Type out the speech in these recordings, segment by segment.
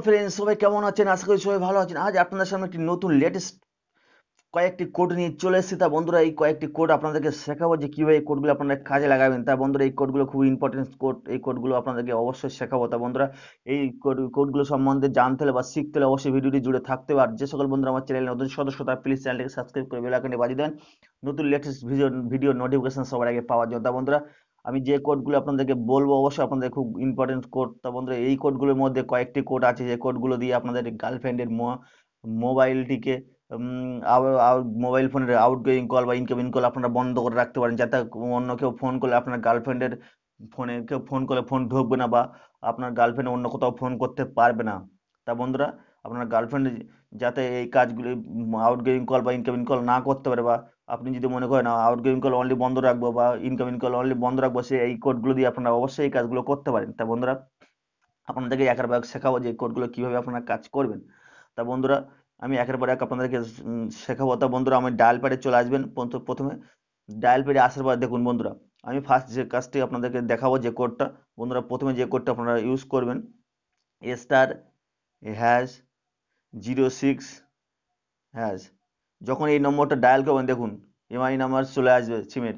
Friends, সবাই কেমন আছেন? আশা করি সবাই ভালো আছেন। আজ আপনাদের সামনে একটি নতুন লেটেস্ট কয়েকটি কোড নিয়ে চলে এসেছি। তা বন্ধুরা, এই কয়েকটি কোড আপনাদেরকে শেখাবো যে কিভাবে এই কোডগুলো আপনারা কাজে লাগাবেন। তা বন্ধুরা, এই কোডগুলো খুব ইম্পর্টেন্ট কোড। এই কোডগুলো আপনাদেরকে অবশ্যই শেখাবো। তা বন্ধুরা, এই কোডগুলো সম্বন্ধে জানতে হলে বা শিখতে হলে অবশ্যই ভিডিওটি জুড়ে থাকতে হবে। আর যে সকল বন্ধুরা আমার চ্যানেলে নতুন সদস্য, তারা প্লিজ চ্যানেলটিকে সাবস্ক্রাইব করে বেল আইকনে বাজিয়ে দেন নতুন লেটেস্ট ভিডিও নোটিফিকেশন সবার আগে পাওয়ার জন্য। তা বন্ধুরা, আমি যে কোডগুলো আপনাদেরকে বলবো অবশ্যই আপনাদের খুব ইম্পর্টেন্ট কোড। তা বন্ধুরা, এই কোডগুলোর মধ্যে কয়েকটি কোড আছে যে কোডগুলো দিয়ে আপনাদের গার্লফ্রেন্ডের মোবাইলটিকে মোবাইল ফোনের আউটগোয়িং কল বা ইনকামিং কল আপনারা বন্ধ করে রাখতে পারেন, যাতে অন্য কেউ ফোন করলে আপনার গার্লফ্রেন্ডের ফোনে কেউ ফোন করলে ফোন ঢুকবে না, বা আপনার গার্লফ্রেন্ড অন্য কোথাও ফোন করতে পারবে না। তা বন্ধুরা, আপনার গার্লফ্রেন্ড যাতে এই কাজগুলি আউটগোয়িং কল বা ইনকামিং কল না করতে পারে, বা আপনি যদি মনে করেন আউটগোয়িং কল অনলি বন্ধ রাখবো বা ইনকামিং কল অনলি বন্ধ রাখবো, সে এই কোডগুলো দিয়ে আপনারা অবশ্যই এই কাজগুলো করতে পারেন। তা বন্ধুরা, আপনাদেরকে একের পর এক শেখাবো যে কোডগুলো কিভাবে আপনারা কাজ করবেন। তা বন্ধুরা, আমি একের পর এক আপনাদেরকে শেখাবো। তা বন্ধুরা, আমি ডায়াল প্যাডে চলে আসবেন। প্রথমে ডায়াল প্যাডে আসার পর দেখুন বন্ধুরা, আমি ফার্স্ট যে কাজটি আপনাদেরকে দেখাবো যে কোডটা, বন্ধুরা প্রথমে যে কোডটা আপনারা ইউজ করবেন, স্টার হ্যাশ 06 হ্যাশ। যখন এই নম্বরটা ডায়াল করবেন দেখুন এমআই নাম্বার চলে আসবে, সিমের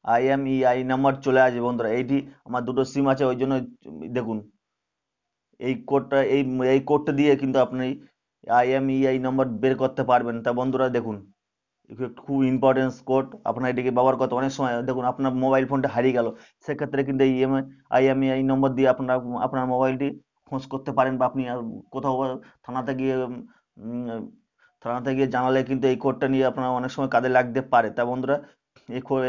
আইএমইআই নাম্বার চলে আসবে। বন্ধুরা, এইটি আমার দুটো সিম আছে, ওই জন্য দেখুন এই কোডটা এই কোডটা দিয়ে কিন্তু আপনি আইএমইআই নাম্বার বের করতে পারবেন। তা বন্ধুরা দেখুন, খুব ইম্পর্টেন্স কোড। আপনার এটিকে ব্যবহার করতে অনেক সময় দেখুন আপনার মোবাইল ফোনটা হারিয়ে গেল, সেক্ষেত্রে কিন্তু এই আইএমইআই নম্বর দিয়ে আপনার আপনার মোবাইলটি খোঁজ করতে পারেন, বা আপনি কোথাও থানাতে গিয়ে থানাতে গিয়ে জানালে কিন্তু এই কোডটা নিয়ে আপনার অনেক সময় কাজে লাগতে পারে। তা বন্ধুরা,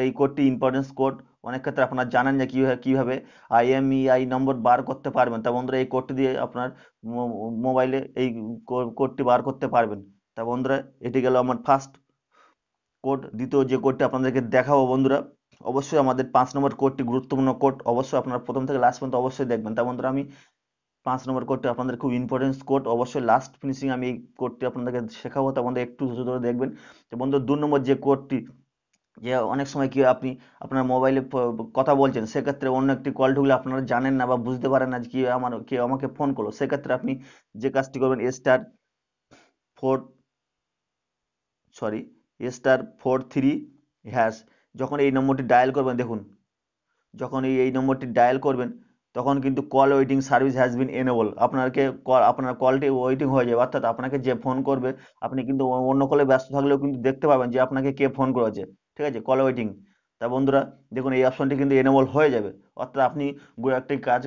এই কোডটি ইম্পর্টেন্স কোড। অনেক ক্ষেত্রে আপনারা জানেন যে কিভাবে আইএমইআই নম্বর বার করতে পারবেন। তা বন্ধুরা, এই কোডটি দিয়ে আপনার মোবাইলে এই কোডটি বার করতে পারবেন। তা বন্ধুরা, এটি গেল আমার ফার্স্ট কোড। দ্বিতীয় যে কোডটি আপনাদেরকে দেখাবো বন্ধুরা, অবশ্যই আমাদের 5 নম্বর কোডটি গুরুত্বপূর্ণ কোড, অবশ্যই আপনারা প্রথম থেকে লাস্ট পর্যন্ত অবশ্যই দেখবেন। তা বন্ধুরা, আমি 5 নম্বর কোডটি আপনাদের খুব ইম্পর্টেন্স কোড, অবশ্যই লাস্ট ফিনিশিং আমি এই কোডটি আপনাদেরকে শেখাবো। তা বন্ধুরা, একটু ধৈর্য ধরে দেখবেন। তো বন্ধুরা, 2 নম্বর যে কোডটি, যে অনেক সময় কি আপনি আপনার মোবাইলে কথা বলছেন, সেক্ষেত্রে অন্য একটি কল ঢুকলে আপনারা জানেন না বা বুঝতে পারেন না যে কেউ আমাকে ফোন করলো, সেক্ষেত্রে আপনি যে কাজটি করবেন স্টার ফোর সরি *43#। যখন এই নম্বরটি ডায়াল করবেন দেখুন, যখন এই নম্বরটি ডায়াল করবেন তখন কিন্তু call waiting service has been enable, আপনার কলটি ওয়েটিং হয়ে যাবে। অর্থাৎ আপনাকে যে ফোন করবে, আপনি কিন্তু অন্য কলে ব্যস্ত থাকলেও কিন্তু দেখতে পাবেন যে আপনাকে কে ফোন করেছে। ঠিক আছে, কল ওয়েটিং। তা বন্ধুরা দেখুন, এই অপশনটি কিন্তু এনেবল হয়ে যাবে। অর্থাৎ আপনি একটি কাজ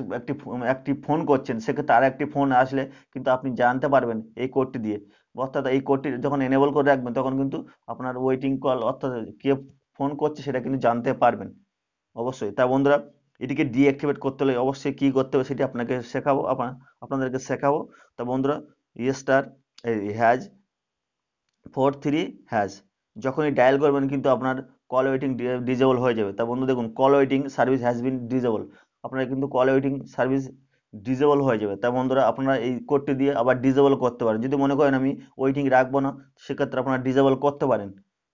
একটি ফোন করছেন, সেক্ষেত্রে আর একটি ফোন আসলে কিন্তু আপনি জানতে পারবেন এই কোডটি দিয়ে। অর্থাৎ এই কোডটি যখন এনেবল করে রাখবেন তখন কিন্তু আপনার ওয়েটিং কল, অর্থাৎ কে ফোন করছে সেটা কিন্তু জানতে পারবেন অবশ্যই। তা বন্ধুরা, এটিকে ডিঅ্যাক্টিভেট করতে হলে অবশ্যই কি করতে হবে সেটি আপনাদেরকে শেখাবো। তা বন্ধুরা, স্টার হ্যাজ 43#। যখনই ডায়াল করবেন কিন্তু আপনার কল ওয়েটিং ডিজেবল হয়ে যাবে। তা বন্ধু দেখুন, call waiting service has been disable, আপনার কিন্তু কল ওয়েটিং সার্ভিস ডিজেবল হয়ে যাবে। তা বন্ধুরা, আপনারা এই কোডটি দিয়ে আবার ডিজেবল করতে পারেন। যদি মনে করেন আমি ওয়েটিং রাখবো না, সেক্ষেত্রে আপনারা ডিজেবল করতে পারেন।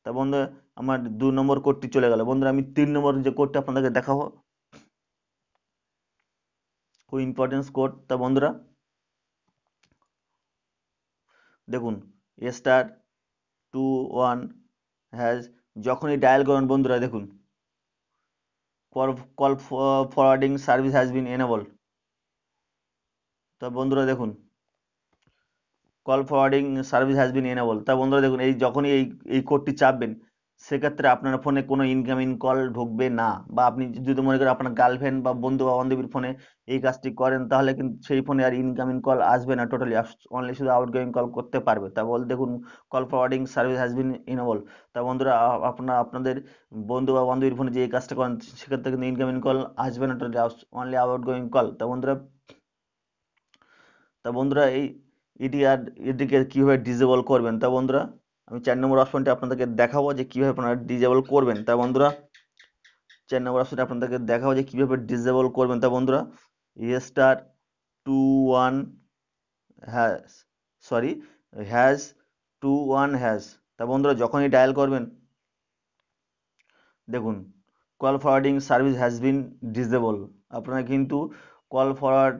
তা বন্ধুরা, আমার 2 নম্বর কোডটি চলে গেল। বন্ধুরা, আমি 3 নম্বর যে কোডটি আপনাদেরকে দেখাবো, খুব ইম্পর্টেন্স কোড। তা বন্ধুরা দেখুন, *21#। যখনই ডায়াল করেন বন্ধুরা দেখুন, call forwarding service has been enable. তা বন্ধুরা দেখুন, call forwarding service has been enable. তা বন্ধুরা দেখুন, এই যখনই এই কোডটি চাপবেন, সেক্ষেত্রে আপনার ফোনে কোনো ইনকামিং কল ঢুকবে না। বা আপনি যদি মনে করেন আপনার গার্লফ্রেন্ড বা বন্ধু বা বান্ধবীর ফোনে এই কাজটি করেন, তাহলে কিন্তু সেই ফোনে আর ইনকামিং কল আসবে না, টোটালি অনলি শুধু আউটগোয়িং কল করতে পারবে। তা বল দেখুন, call forwarding service has been enable. তা বন্ধুরা, আপনাদের বন্ধু বা বান্ধবীর ফোনে যে এই কাজটা করেন, সেক্ষেত্রে কিন্তু ইনকামিং কল আসবে না, টোটালি অনলি আউটগোয়িং কল। তা বন্ধুরা এটিকে কিভাবে ডিসেবল করবেন। তা বন্ধুরা, আমি 4 নম্বর অপশনটি আপনাদেরকে দেখাবো যে কিভাবে আপনারা ডিসেবল করবেন। তা বন্ধুরা, 4 নম্বর অপশনটি আপনাদেরকে দেখাবো যে কিভাবে ডিসেবল করবেন। তা বন্ধুরা, স্টার 21 হ্যাশ সরি হ্যাশ 21#। তা বন্ধুরা, যখনই ডায়াল করবেন দেখুন, call forwarding service has been disable, আপনারা কিন্তু কল ফরওয়ার্ড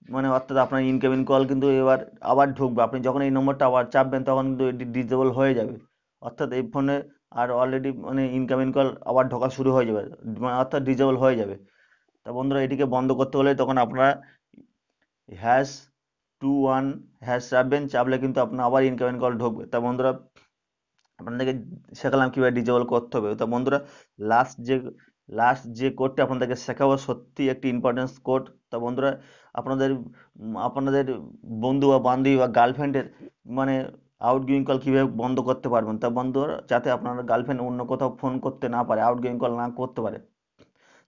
মানে অর্থাৎ আপনার ইনকামিং কল কিন্তু এবার আবার ঢুকবে, আপনি যখন এই নম্বরটা আবার চাপবেন তখন কিন্তু এটি ডিসেবল হয়ে যাবে। অর্থাৎ এই ফোনে আর অলরেডি মানে ইনকামিং কল আবার ঢোকা শুরু হয়ে যাবে, মানে অর্থাৎ ডিসেবল হয়ে যাবে। তা বন্ধুরা এটিকে বন্ধ করতে হলে তখন আপনারা #21 চাপবেন, চাপলে কিন্তু আপনার আবার ইনকামিং কল ঢুকবে। তা বন্ধুরা আপনাদেরকে শেখালাম কিভাবে ডিজেবল করতে হবে। তা বন্ধুরা লাস্ট যে লাস্ট যে কোডটা আপনাদেরকে শেখাবো সত্যি একটি ইম্পর্টেন্স কোড। তা বন্ধুরা আপনাদের আপনাদের বন্ধু বা বান্ধবী বা গার্লফ্রেন্ডের মানে আউটগোয়িং কল কিভাবে বন্ধ করতে পারবেন, তা বন্ধুরা যাতে আপনার গার্লফ্রেন্ড অন্য কোথাও ফোন করতে না পারে, আউটগোয়িং কল না করতে পারে,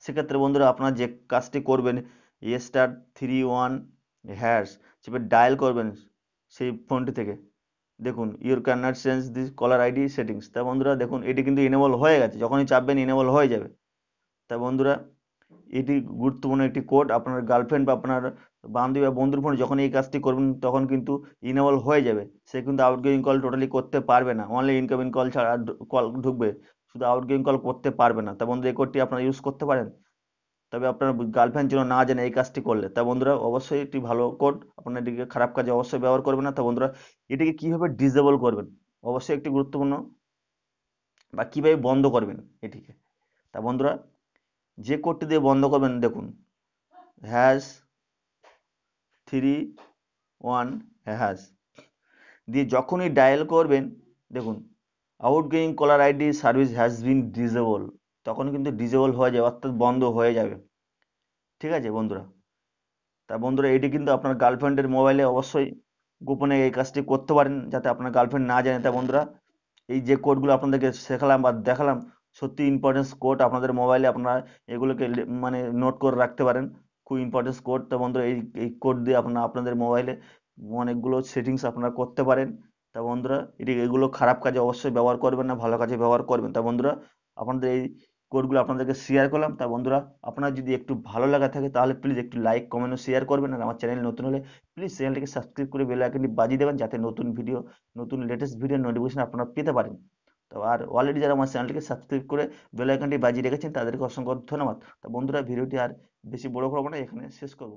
সেক্ষেত্রে বন্ধুরা আপনারা যে কাজটি করবেন, *31# চেপে ডায়াল করবেন সেই ফোনটি থেকে। দেখুন your can not change this caller ID settings. তা বন্ধুরা দেখুন এটি কিন্তু এনেবল হয়ে গেছে, যখনই চাপবেন এনেবল হয়ে যাবে। তা বন্ধুরা এটি গুরুত্বপূর্ণ একটি কোড, আপনার গার্লফ্রেন্ড বা আপনার বান্ধবী বা বন্ধুর ফোনে যখন এই কাজটি করবেন তখন কিন্তু ইনেবল হয়ে যাবে, সে কিন্তু আউটগোয়িং কল টোটালি করতে পারবে না, অনলি ইনকামিং কল ছাড়া কল ঢুকবে, শুধু আউটগোয়িং কল করতে পারবে না। তা বন্ধুরা এই কোডটি আপনারা ইউজ করতে পারেন, তবে আপনার গার্লফ্রেন্ড যেন না জানে এই কাজটি করলে। তা বন্ধুরা অবশ্যই এটি ভালো কোড, আপনার এটিকে খারাপ কাজে অবশ্যই ব্যবহার করবেন না। তা বন্ধুরা এটিকে কিভাবে ডিসেবল করবেন অবশ্যই একটি গুরুত্বপূর্ণ, বা কিভাবে বন্ধ করবেন এটিকে। তা বন্ধুরা যে কোডটি দিয়ে বন্ধ করবেন দেখুন, #31# দিয়ে যখনই ডায়াল করবেন দেখুন outgoing caller ID service has been disable, তখন কিন্তু ডিসেবল হয়ে যাবে, অর্থাৎ বন্ধ হয়ে যাবে। ঠিক আছে বন্ধুরা, তা বন্ধুরা এটি কিন্তু আপনার গার্লফ্রেন্ডের মোবাইলে অবশ্যই গোপনে এই কাজটি করতে পারেন যাতে আপনার গার্লফ্রেন্ড না জানে। তা বন্ধুরা এই যে কোডগুলো আপনাদেরকে শেখালাম বা দেখালাম সত্যি ইম্পর্টেন্স কোড, আপনাদের মোবাইলে আপনারা এগুলোকে মানে নোট করে রাখতে পারেন, খুব ইম্পর্টেন্স কোড। তা বন্ধুরা এই এই কোড দিয়ে আপনারা আপনাদের মোবাইলে অনেকগুলো সেটিংস আপনারা করতে পারেন। তা বন্ধুরা এগুলো খারাপ কাজে অবশ্যই ব্যবহার করবেন না, ভালো কাজে ব্যবহার করবেন। তা বন্ধুরা আপনাদের এই কোডগুলো আপনাদেরকে শেয়ার করলাম। তা বন্ধুরা আপনার যদি একটু ভালো লাগা থাকে তাহলে প্লিজ একটু লাইক কমেন্ট ও শেয়ার করবেন, আর আমার চ্যানেল নতুন হলে প্লিজ চ্যানেলটিকে সাবস্ক্রাইব করে বেল আইকনটি বাজিয়ে দেবেন যাতে নতুন লেটেস্ট ভিডিও নোটিফিকেশন আপনারা পেতে পারেন। তো আর অলরেডি যারা আমার চ্যানেলটিকে সাবস্ক্রাইব করে বেল আইকনটি বাজিয়ে রেখেছেন তাদেরকে অসংখ্য ধন্যবাদ। তা বন্ধুরা ভিডিওটি আর বেশি বড় করবো না, এখানে শেষ করবো।